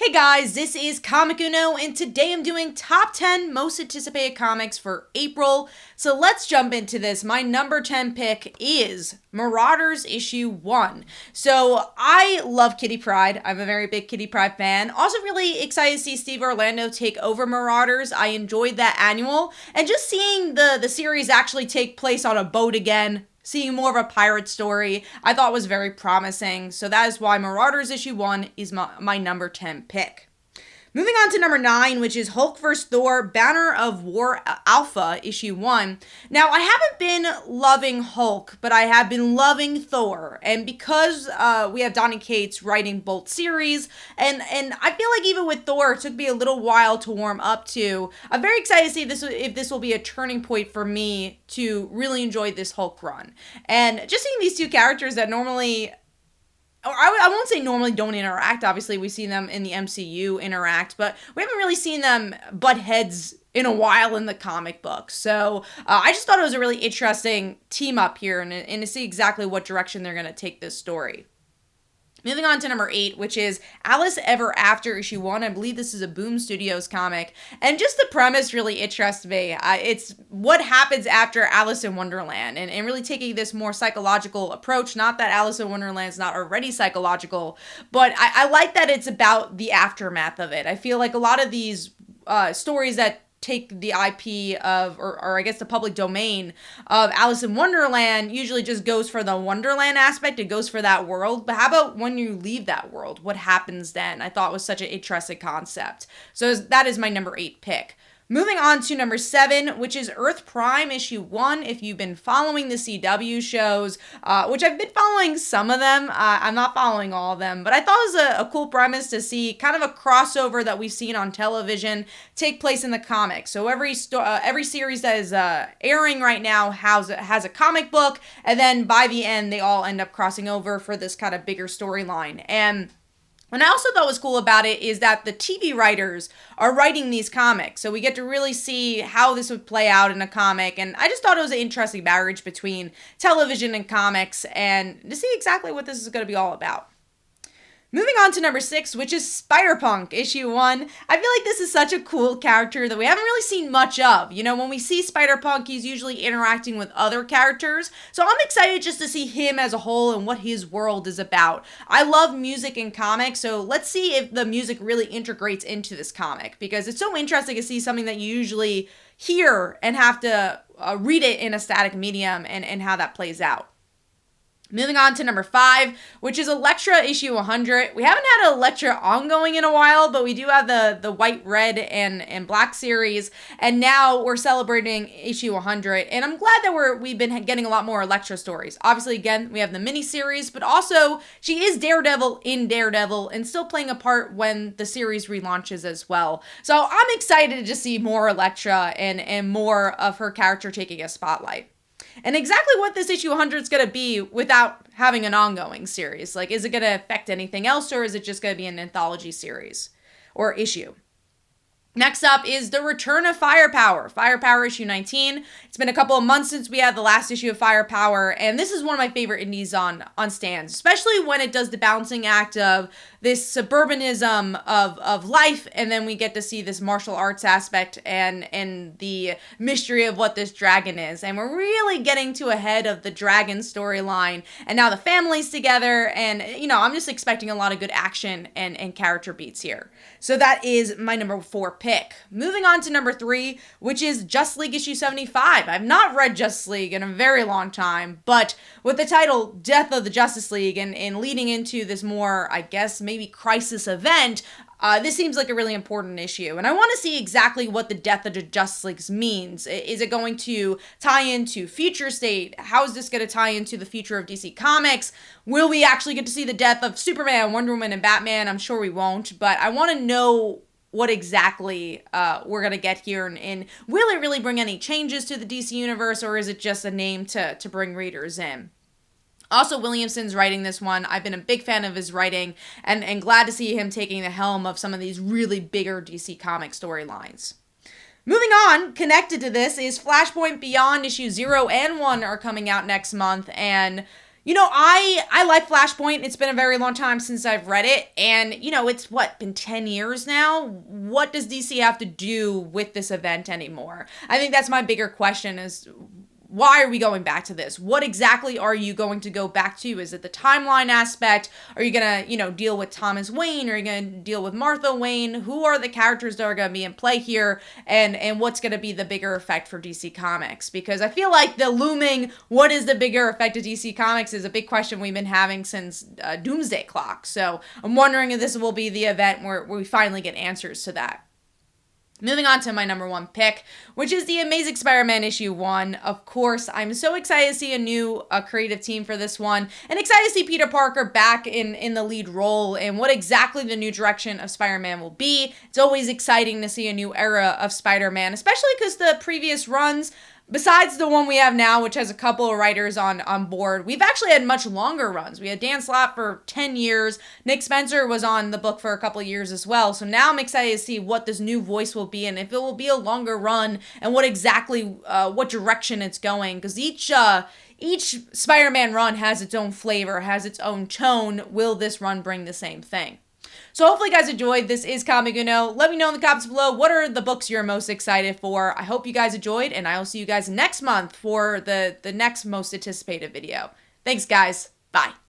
Hey guys, this is Comic Uno, and today I'm doing top 10 most anticipated comics for April. So let's jump into this. My number 10 pick is Marauders issue 1. So I love Kitty Pryde. I'm a very big Kitty Pryde fan. Also really excited to see Steve Orlando take over Marauders. I enjoyed that annual, and just seeing the series actually take place on a boat again, seeing more of a pirate story, I thought was very promising. So that is why Marauders issue 1 is my number 10 pick. Moving on to number 9, which is Hulk vs. Thor, Banner of War Alpha, issue 1. Now, I haven't been loving Hulk, but I have been loving Thor. And because we have Donny Cates writing both series, and I feel like even with Thor, it took me a little while to warm up to. I'm very excited to see if this will be a turning point for me to really enjoy this Hulk run. And just seeing these two characters that normally, or I won't say normally don't interact. Obviously, we've seen them in the MCU interact, but we haven't really seen them butt heads in a while in the comic book. So I just thought it was a really interesting team up here and to see exactly what direction they're going to take this story. Moving on to number 8, which is Alice Ever After issue 1. I believe this is a Boom Studios comic. And just the premise really interests me. It's what happens after Alice in Wonderland and really taking this more psychological approach. Not that Alice in Wonderland is not already psychological, but I like that it's about the aftermath of it. I feel like a lot of these stories that take the IP of, or I guess the public domain of Alice in Wonderland usually just goes for the Wonderland aspect. It goes for that world. But how about when you leave that world? What happens then? I thought was such an interesting concept. So that is my number 8 pick. Moving on to number 7, which is Earth Prime issue 1. If you've been following the CW shows, which I've been following some of them, I'm not following all of them, but I thought it was a cool premise to see kind of a crossover that we've seen on television take place in the comics. So every series that is airing right now has a comic book, and then by the end, they all end up crossing over for this kind of bigger storyline. And what I also thought was cool about it is that the TV writers are writing these comics. So we get to really see how this would play out in a comic. And I just thought it was an interesting marriage between television and comics and to see exactly what this is going to be all about. Moving on to number 6, which is SpiderPunk issue 1. I feel like this is such a cool character that we haven't really seen much of. You know, when we see SpiderPunk, he's usually interacting with other characters. So I'm excited just to see him as a whole and what his world is about. I love music in comics, so let's see if the music really integrates into this comic, because it's so interesting to see something that you usually hear and have to read it in a static medium and how that plays out. Moving on to number 5, which is Elektra issue 100. We haven't had an Elektra ongoing in a while, but we do have the white, red, and black series, and now we're celebrating issue 100, and I'm glad that we've been getting a lot more Elektra stories. Obviously, again, we have the mini-series, but also she is Daredevil in Daredevil and still playing a part when the series relaunches as well. So I'm excited to see more Elektra and more of her character taking a spotlight. And exactly what this issue 100 is going to be without having an ongoing series. Like, is it going to affect anything else, or is it just going to be an anthology series or issue? Next up is the return of Firepower. Firepower issue 19. It's been a couple of months since we had the last issue of Firepower, and this is one of my favorite indies on stands, especially when it does the balancing act of this suburbanism of life, and then we get to see this martial arts aspect and the mystery of what this dragon is. And we're really getting to a head of the dragon storyline, and now the family's together, and I'm just expecting a lot of good action and character beats here. So that is my number 4 pick. Moving on to number 3, which is Justice League issue 75. I've not read Justice League in a very long time, but with the title Death of the Justice League and leading into this more, I guess, maybe crisis event, this seems like a really important issue. And I want to see exactly what the Death of the Justice League means. Is it going to tie into Future State? How is this going to tie into the future of DC Comics? Will we actually get to see the death of Superman, Wonder Woman, and Batman? I'm sure we won't, but I want to know what exactly we're going to get here, and will it really bring any changes to the DC Universe, or is it just a name to bring readers in? Also, Williamson's writing this one. I've been a big fan of his writing, and glad to see him taking the helm of some of these really bigger DC comic storylines. Moving on, connected to this is Flashpoint Beyond issue 0 and 1 are coming out next month, and You know, I like Flashpoint. It's been a very long time since I've read it. And, you know, it's been 10 years now? What does DC have to do with this event anymore? I think that's my bigger question is, why are we going back to this? What exactly are you going to go back to? Is it the timeline aspect? Are you going to, you know, deal with Thomas Wayne? Are you going to deal with Martha Wayne? Who are the characters that are going to be in play here? And what's going to be the bigger effect for DC Comics? Because I feel like the looming, what is the bigger effect of DC Comics is a big question we've been having since Doomsday Clock. So I'm wondering if this will be the event where we finally get answers to that. Moving on to my number one pick, which is the Amazing Spider-Man issue 1. Of course, I'm so excited to see a new creative team for this one, and excited to see Peter Parker back in the lead role and what exactly the new direction of Spider-Man will be. It's always exciting to see a new era of Spider-Man, especially because the previous runs, besides the one we have now, which has a couple of writers on board, we've actually had much longer runs. We had Dan Slott for 10 years. Nick Spencer was on the book for a couple of years as well. So now I'm excited to see what this new voice will be and if it will be a longer run and what exactly, what direction it's going. Because each Spider-Man run has its own flavor, has its own tone. Will this run bring the same thing? So hopefully you guys enjoyed. This is Comic Uno. Let me know in the comments below, what are the books you're most excited for? I hope you guys enjoyed, and I will see you guys next month for the next most anticipated video. Thanks, guys. Bye.